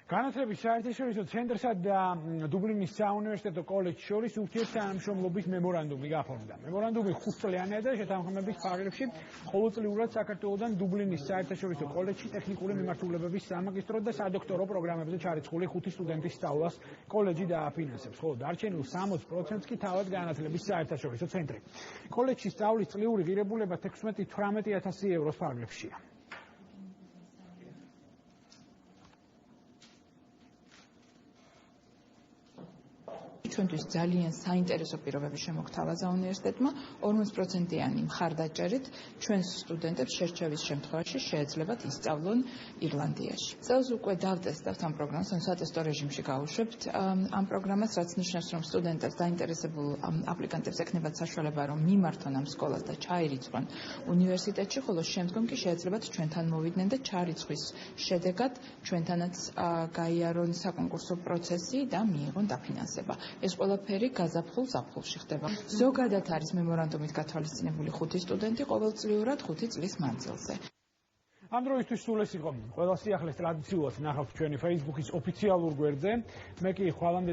განათლების საერთაშორისო ცენტრსა და დუბლინის საუნივერსიტეტო კოლეჯს შორის ურთიერთთანამშრომლობის მემორანდუმი გაფორმდა. მემორანდუმი 5 წლიანია და შეთანხმების ფარგლებში ყოველწლიურად საქართველოდან დუბლინის საერთაშორისო კოლეჯში ტექნიკური მიმართულებების სამაგისტრო და სადოქტორო პროგრამებზე ჩარიცხული 5 სტუდენტის სწავლას კოლეჯი დააფინანსებს, ხოლო დარჩენილ 60%-ს კი თავად განათლების საერთაშორისო ცენტრი. კოლეჯში სწავლის წლიური ღირებულება 16-18,000 ევროს ფარგლებშია. ჩვენთვის ძალიან საინტერესო პირობები შემოგთავაზა უნივერსიტეტმა 40%-იანი მხარდაჭერით ჩვენს სტუდენტებს შერჩევის შემთხვევაში შეეძლებათ ისწავლონ ირლანდიაში. წელს უკვე დავტესტავთ ამ პროგრამას, სატესტო რეჟიმში გავუშვებთ ამ პროგრამას, რაც ნიშნავს, რომ სტუდენტებს დაინტერესებულ აპლიკანტებს ექნებათ საშუალება, რომ მიმართონ ამ სკოლას და ჩაირიცხონ უნივერსიტეტში, ხოლო შემდგომ კი შეეძლებათ ჩვენთან მოვიდნენ და ჩარიცხვის შედეგად ჩვენთანაც გაიარონ საკონკურსო პროცესი და მიიღონ დაფინანსება. ეს ყველაფერი გაზაფხულ-ზაფხულში ხდება. ზოგადად არის მემორანდუმით გათვალისწინებული 5 სტუდენტი ყოველწლიურად 5 წლის მანძილზე. ამ დროისთვის სულ ეს იყო. ყველა სიახლეს ტრადიციულად ნახავთ ჩვენი Facebook-ის ოფიციალურ გვერდზე. მე კი ხვალამდე